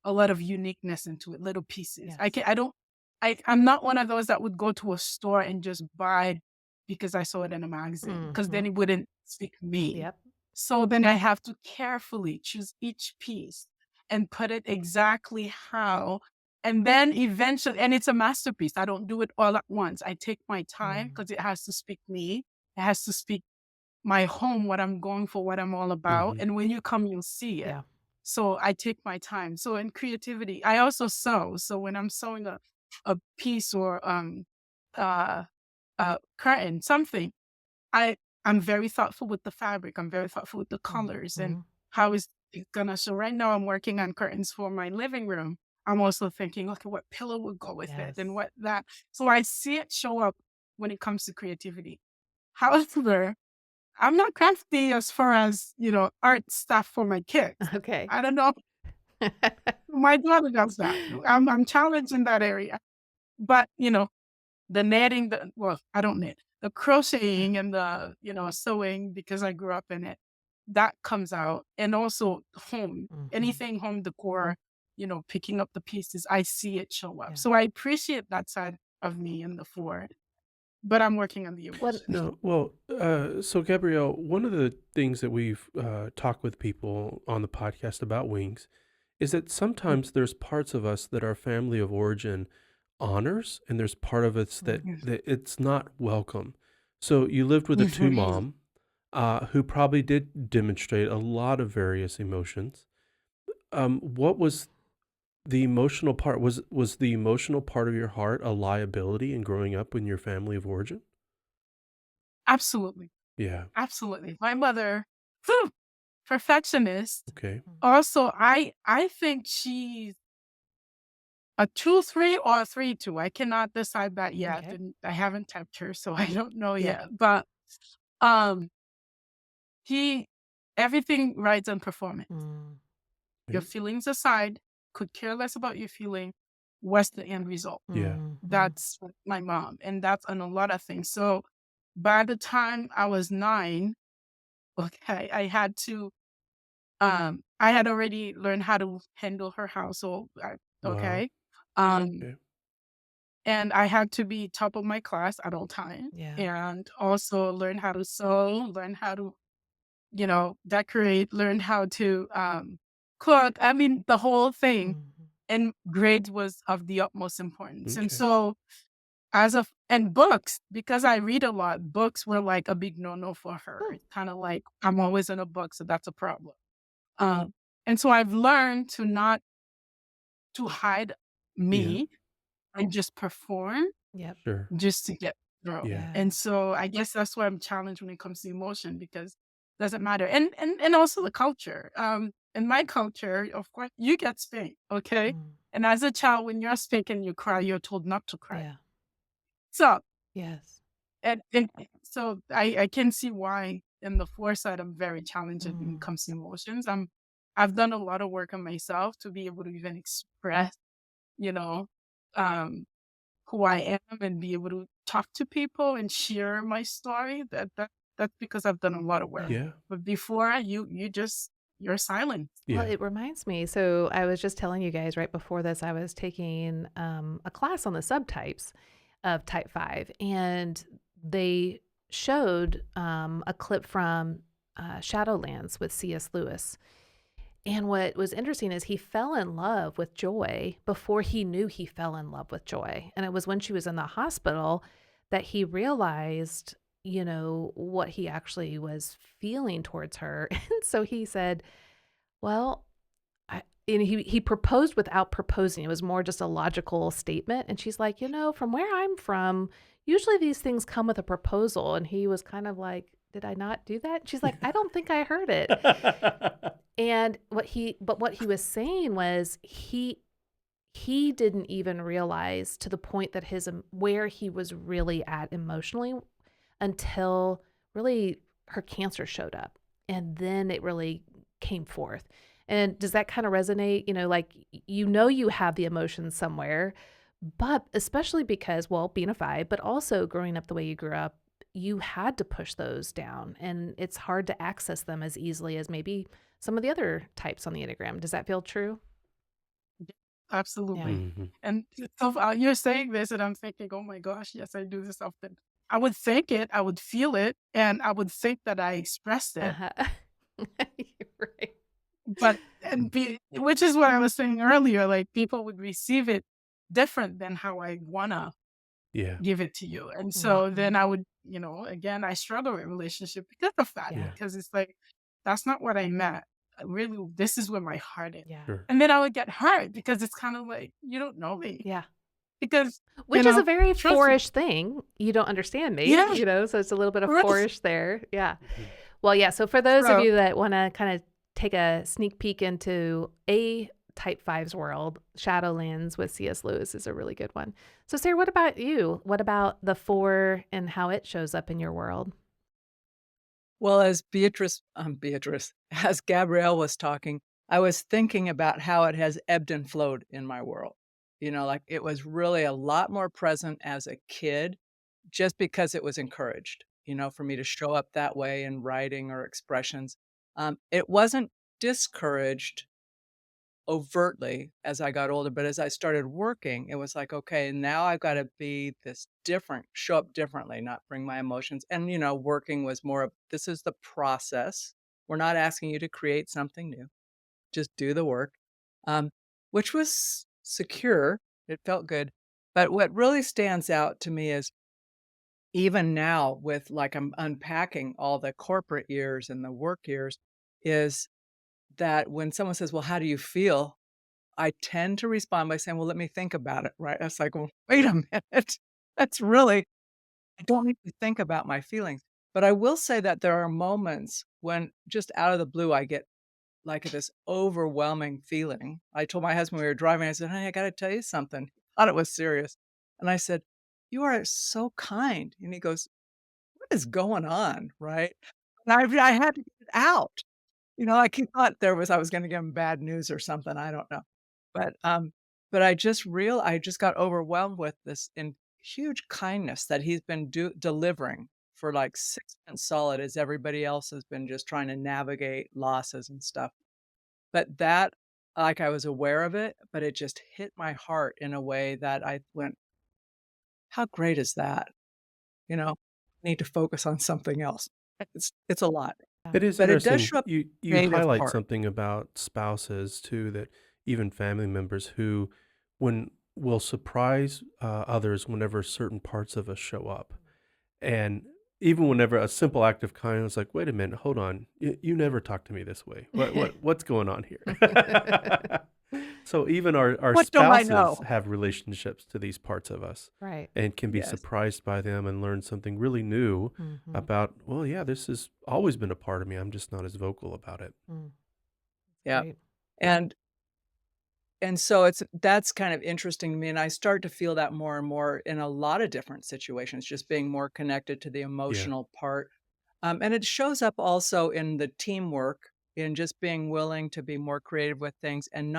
a lot of uniqueness into it, little pieces. Yes. I'm not one of those that would go to a store and just buy because I saw it in a magazine, because then Mhm. it wouldn't speak me. Yep. So then I have to carefully choose each piece and put it exactly how, and then eventually, and it's a masterpiece. I don't do it all at once. I take my time Mm. because it has to speak me. It has to speak my home, what I'm going for, what I'm all about. Hmm. And when you come, you'll see it. Yeah. So I take my time. So in creativity, I also sew. So when I'm sewing a piece or uh curtain, something, I I'm very thoughtful with the fabric. I'm very thoughtful with the colors and Mhm. how is it gonna. So right now I'm working on curtains for my living room. I'm also thinking, okay, what pillow would go with it and Yes. what that. So I see it show up when it comes to creativity. However, I'm not crafty as far as, art stuff for my kids. Okay. I don't know. My daughter does that. I'm challenged in that area. But, the knitting, well, I don't knit. The crocheting and the, sewing, because I grew up in it, that comes out. And also home, Mhm. anything home decor, picking up the pieces, I see it show up. Yeah. So I appreciate that side of me in the forward, but I'm working on the Well, emotion. No, well, so Gabrielle, one of the things that we've talked with people on the podcast about wings is that sometimes there's parts of us that our family of origin honors, and there's part of us that Mhm. it's not welcome. So you lived with a two Mhm. mom who probably did demonstrate a lot of various emotions. What was the emotional part? Was the emotional part of your heart a liability in growing up in your family of origin? Absolutely. Yeah. Absolutely. My mother, whew, perfectionist. Okay. Also, I think she's a 2-3 or a 3-2. I cannot decide that yet, Okay. and I haven't typed her, so I don't know Yeah. yet. But um, he everything rides on performance. Mm. Your Okay. feelings aside, could care less about your feeling. What's the end result? Yeah. Mhm. That's my mom, and that's on a lot of things. So by the time I was 9, okay, I had already learned how to handle her household, Wow. okay? Um, Okay. and I had to be top of my class at all times, Yeah. and also learn how to sew, learn how to, decorate, learn how to, cook. I mean, the whole thing. Mhm. And grades was of the utmost importance. And Okay. so and books, because I read a lot, books were like a big no-no for her. Hmm. It's kind of like I'm always in a book, so that's a problem. Um, and so I've learned to hide Yeah. me and just perform Yep. Sure. just to get through. Yeah. Yeah. And so I guess that's why I'm challenged when it comes to emotion, because it doesn't matter. And also the culture. In my culture, of course, you get spanked, okay? Mm. And as a child, when you're spanked and you cry, you're told not to cry. Yeah. So Yes. and so I can see why in the foresight I'm very challenged when it Mm. comes to emotions. I've done a lot of work on myself to be able to even express, you know, um, who I am and be able to talk to people and share my story. That's because I've done a lot of work. Yeah. Yeah. But before you're silent. Well, Yeah. it reminds me. So I was just telling you guys right before this, I was taking a class on the subtypes of type 5, and they showed a clip from Shadowlands with C.S. Lewis. And what was interesting is he fell in love with Joy before he knew he fell in love with Joy. And it was when she was in the hospital that he realized, what he actually was feeling towards her. And so he said, well, and he proposed without proposing. It was more just a logical statement. And she's like, from where I'm from, usually these things come with a proposal. And he was kind of like, did I not do that? She's like, I don't think I heard it. And what he was saying was he didn't even realize to the point that where he was really at emotionally until really her cancer showed up. And then it really came forth. And does that kind of resonate? Like, you have the emotions somewhere, but especially because, well, being a 5, but also growing up the way you grew up, you had to push those down, and it's hard to access them as easily as maybe some of the other types on the Enneagram. Does that feel true? Yeah. Absolutely. Mhm. And so you're saying this, and I'm thinking, oh my gosh, yes, I do this often. I would think it, I would feel it, and I would think that I expressed it. Uh-huh. You're right. But which is what I was saying earlier, like people would receive it different than how I wanna Yeah. give it to you. And so Mhm. then I would, again, I struggle in relationship because of that, Yeah. Yeah. because it's like, that's not what I meant. Really, this is where my heart is. Yeah. Sure. And then I would get hurt because it's kind of like, you don't know me. Yeah. Because, Which is a very truth, 4-ish thing. You don't understand me, yeah, so it's a little bit of right. 4-ish there. Yeah. Mhm. Well, yeah. So for those of So, you that want to kind of take a sneak peek into a Type 5's world, Shadowlands with C.S. Lewis is a really good one. So, Sarah, what about you? What about the 4 and how it shows up in your world? Well, as as Gabrielle was talking, I was thinking about how it has ebbed and flowed in my world. Like it was really a lot more present as a kid just because it was encouraged, for me to show up that way in writing or expressions. It wasn't discouraged overtly as I got older, but as I started working, it was like, okay, now I've got to be this different, show up differently, not bring my emotions. And, working was more of this is the process. We're not asking you to create something new, just do the work, um, which was secure. It felt good. But what really stands out to me is even now, with like I'm unpacking all the corporate years and the work years, is that when someone says, well, how do you feel? I tend to respond by saying, "Well, let me think about it," right? That's like, "Well, wait a minute. That's really I don't need to think about my feelings." But I will say that there are moments when just out of the blue, I get like this overwhelming feeling. I told my husband we were driving, I said, "Honey, I gotta tell you something." Thought it was serious. And I said, "You are so kind." And he goes, "What is going on?" Right? And I had to get it out. Like he thought I was gonna give him bad news or something, I don't know. But, I just got overwhelmed with this in huge kindness that he's been delivering for, like, 6 months solid as everybody else has been just trying to navigate losses and stuff. But that like, I was aware of it, but it just hit my heart in a way that I went, "How great is that?" You know? Need to focus on something else. It's a lot, It is but it does interesting. show up You creative highlight part. something about spouses too, that even family members who when will surprise others whenever certain parts of us show up. And even whenever a simple act of kindness, like, wait a minute, hold on, you never talk to me this way. What's going on here? So even our What don't I spouses know? have relationships to these parts of us Right. and can be Yes. surprised by them and learn something really new Mhm. about, well, yeah, this has always been a part of me. I'm just not as vocal about it. Mm. Yeah. Right. And so that's kind of interesting to me, and I start to feel that more and more in a lot of different situations, just being more connected to the Yeah. emotional part. And it shows up also in the teamwork, in just being willing to be more creative with things and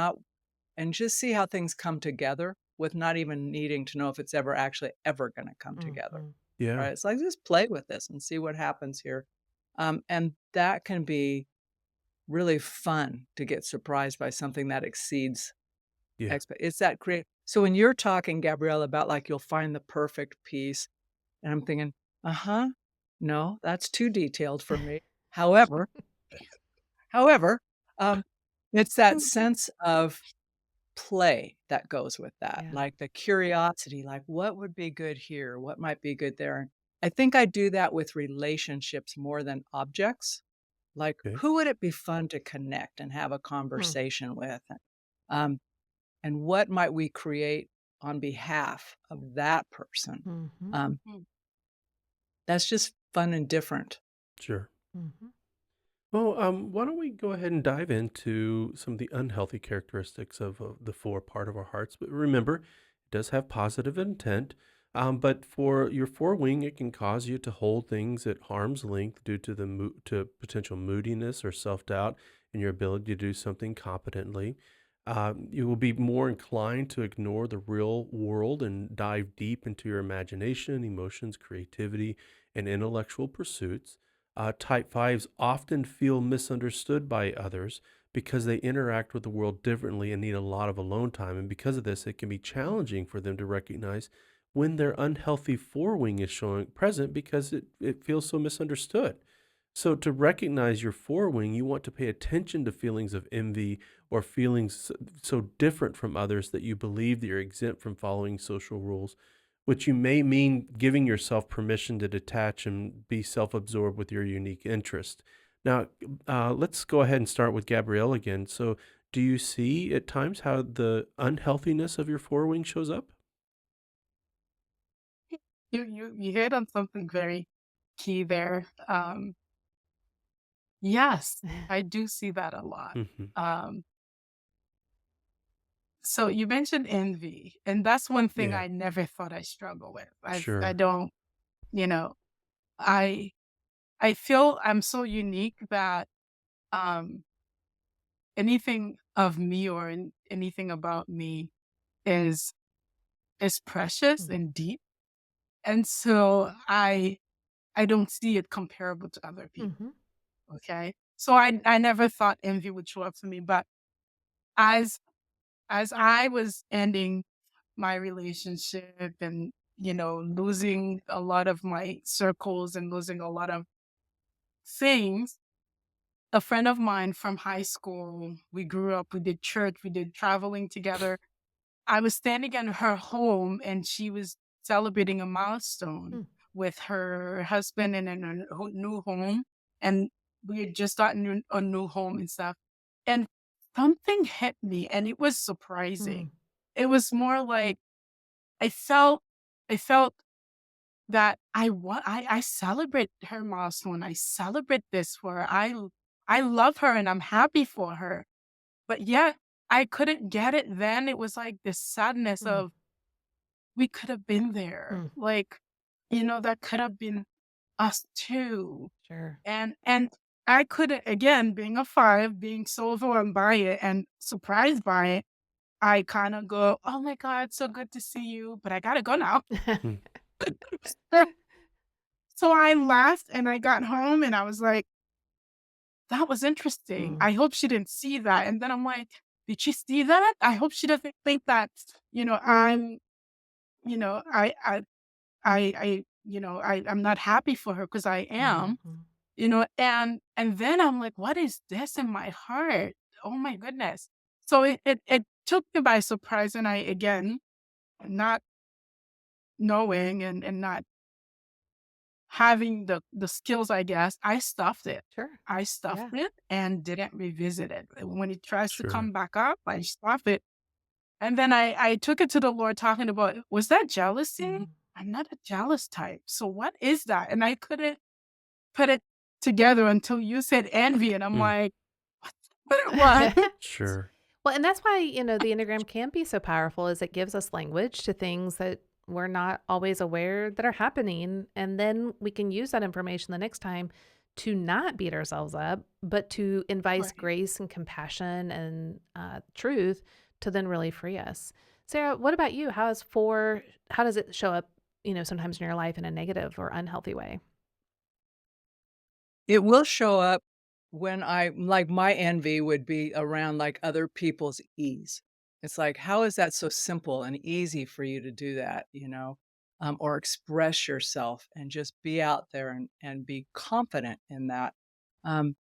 just see how things come together with not even needing to know if it's ever gonna come together, Mhm. Yeah. right? It's like, just play with this and see what happens here. And that can be really fun to get surprised by something that exceeds Yeah. it's that create so when you're talking, Gabrielle, about, like, you'll find the perfect piece, and I'm thinking, "Uh-huh, no, that's too detailed for me." However however, um, it's that sense of play that goes with that, Yeah. like, the curiosity, like, "What would be good here? What might be good there?" I think I do that with relationships more than objects. Like, Okay. who would it be fun to connect and have a Hmm. conversation with? Um, and what might we create on behalf of that person? Mhm. Um, mm, that's just fun and different. Sure. Mhm. Well, why don't we go ahead and dive into some of the unhealthy characteristics of the 4 part of our hearts? But remember, it does have positive intent. But for your 4 wing, it can cause you to hold things at arm's length due to to potential moodiness or self doubt. in your ability to do something competently. You will be more inclined to ignore the real world and dive deep into your imagination, emotions, creativity, and intellectual pursuits. Type fives often feel misunderstood by others because they interact with the world differently and need a lot of alone time. And because of this, it can be challenging for them to recognize when their unhealthy forewing is showing present because it feels so misunderstood. So, to recognize your forewing, you want to pay attention to feelings of envy or feelings so different from others that you believe that you're exempt from following social rules, which you may mean giving yourself permission to detach and be self absorbed with your unique interest. Now, let's go ahead and start with Gabrielle again. So, do you see at times how the unhealthiness of your forewing shows up? You hit on something very key there. Yes, I do see that a lot. Hmm. Um, so you mentioned envy, and that's one thing Yeah, I never thought I struggle with. I sure. don't, you know, I I feel I'm so unique that um anything of me or anything about me is is precious and deep. And so I don't see it comparable to other people. Mm-hmm. Okay. So I never thought envy would show up for me. But as as I was ending my relationship and, losing a lot of my circles and losing a lot of things, a friend of mine from high school, we grew up, we did church, we did traveling together. I was standing in her home and she was celebrating a milestone with her husband in a new home. And we had just gotten a new home and stuff. And something hit me and it was surprising. It was more like I felt, I felt that I celebrate her milestone. I celebrate this for her. I love her and I'm happy for her. But yet I couldn't get it then. It was like this sadness Mm. of we could have been there. Mm. Like, that could have been us too. Sure. And I couldn't, again, being a five, being so overwhelmed by it and surprised by it, I kind of go, oh my God, so good to see you, but I gotta go now. Mm, So I laughed and I got home and I was like, that was interesting. Mm. I hope she didn't see that. And then I'm like, did she see that? I hope she doesn't think that, I'm, you know, I'm not happy for her because I am, Mhm. and then I'm like, what is this in my heart? Oh my goodness. So it took me by surprise. And I, again, not knowing and not having the skills, I guess, I stuffed it. Sure. I stuffed Yeah. it and didn't revisit it. And when it tries to sure. come back up, I stuff it. And then I took it to the Lord talking about, was that jealousy? Mhm. I'm not a jealous type. So what is that? And I couldn't put it together until you said envy. And I'm Mm, like, what it was? sure. Well, and that's why, the Enneagram can be so powerful is it gives us language to things that we're not always aware that are happening. And then we can use that information the next time to not beat ourselves up, but to invite Right. grace and compassion and truth to then really free us. Sarah, what about you? How does it show up, sometimes in your life in a negative or unhealthy way? It will show up when my envy would be around, like, other people's ease. It's like, how is that so simple and easy for you to do that, or express yourself and just be out there and be confident in that. Um,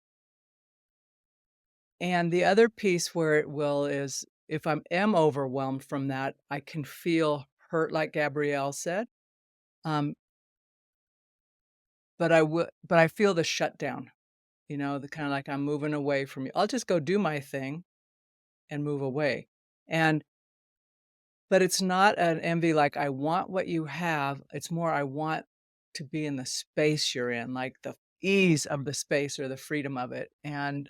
and the other piece where it will is if am overwhelmed from that, I can feel hurt, like Gabrielle said, um, but I feel the shutdown. The kinda like I'm moving away from you. I'll just go do my thing and move away. And but it's not an envy like, "I want what you have." It's more, I want to be in the space you're in, like the ease of the space or the freedom of it, and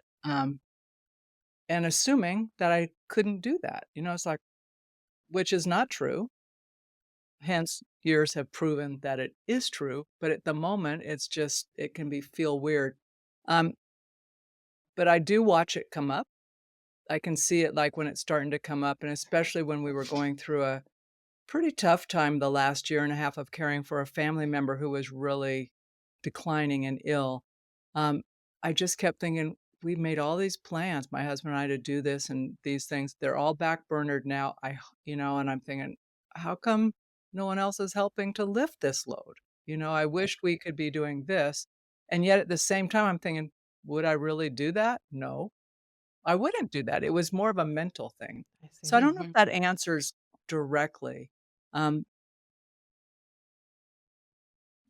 assuming that I couldn't do that. It's like which is not true. Hence, years have proven that it is true, but at the moment, it's just it can feel weird. Um but I do watch it come up. I can see it, like, when it's starting to come up, and especially when we were going through a pretty tough time the last year and a half of caring for a family member who was really declining and ill. Um, I just kept thinking, we made all these plans, my husband and I, to do this and these things. They're all backburnered now. And I'm thinking, how come no one else is helping to lift this load? I wished we could be doing this. And yet at the same time, I'm thinking, would I really do that? No, I wouldn't do that. It was more of a mental thing. I So I see. don't know if Mhm. that answers directly. Um,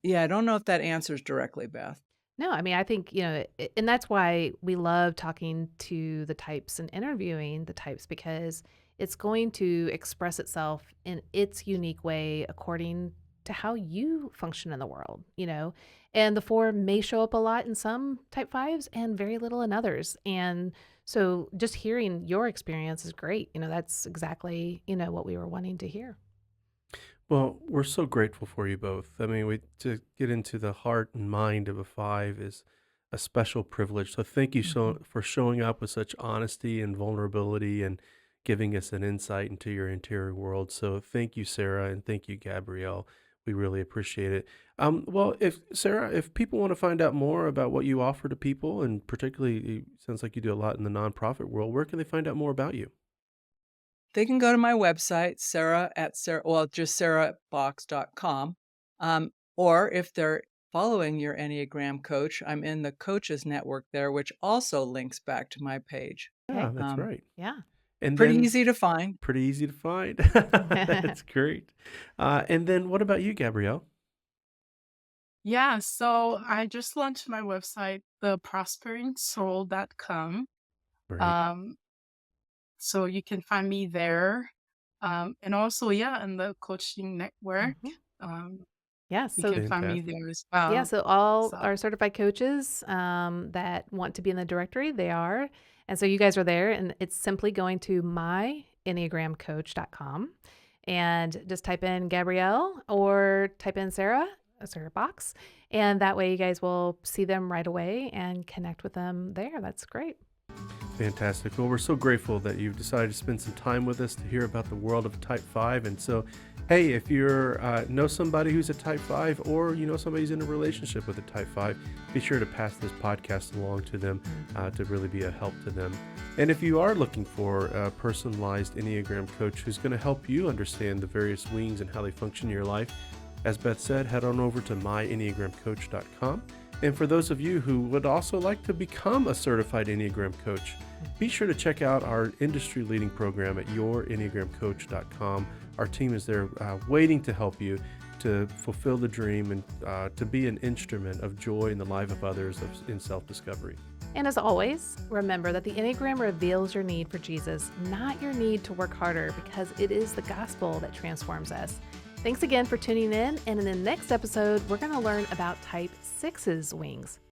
yeah, I don't know if that answers directly, Beth. No, I mean, I think, and that's why we love talking to the types and interviewing the types because it's going to express itself in its unique way according to how you function in the world. And the four may show up a lot in some type fives and very little in others. And so just hearing your experience is great. That's exactly, what we were wanting to hear. Well, we're so grateful for you both. I mean, to get into the heart and mind of a five is a special privilege. So thank you Hmm. for showing up with such honesty and vulnerability and giving us an insight into your interior world. So thank you, Sarah, and thank you, Gabrielle. We really appreciate it. Well, if Sarah, if people want to find out more about what you offer to people, and particularly, it sounds like you do a lot in the nonprofit world, where can they find out more about you? They can go to my website, just sarah at boxx.com. Or if they're following your Enneagram coach, I'm in the coaches network there, which also links back to my page. Yeah, Okay. that's right. Yeah. And Pretty then easy to find. pretty easy to find. That's great. And then what about you, Gabrielle? Yeah, so I just launched my website, theprosperingsoul.com. Great. Um, so you can find me there. And also, yeah, in the coaching network. Hmm. Um, Yeah. you So can find me Fantastic. there as Yeah, well. so all So our certified coaches that want to be in the directory, they are. And so you guys are there, and it's simply going to myenneagramcoach.com and just type in Gabrielle or type in Sarah Boxx, and that way you guys will see them right away and connect with them there. That's great. Fantastic. Well, we're so grateful that you've decided to spend some time with us to hear about the world of Type 5. And so, hey, if you know somebody who's a Type 5 or you know somebody who's in a relationship with a Type 5, be sure to pass this podcast along to them to really be a help to them. And if you are looking for a personalized Enneagram coach who's going to help you understand the various wings and how they function in your life, as Beth said, head on over to myenneagramcoach.com. And for those of you who would also like to become a certified Enneagram coach, be sure to check out our industry-leading program at yourenneagramcoach.com. Our team is there waiting to help you to fulfill the dream and to be an instrument of joy in the life of others in self-discovery. And as always, remember that the Enneagram reveals your need for Jesus, not your need to work harder, because it is the gospel that transforms us. Thanks again for tuning in, and in the next episode, we're going to learn about Type 6's wings.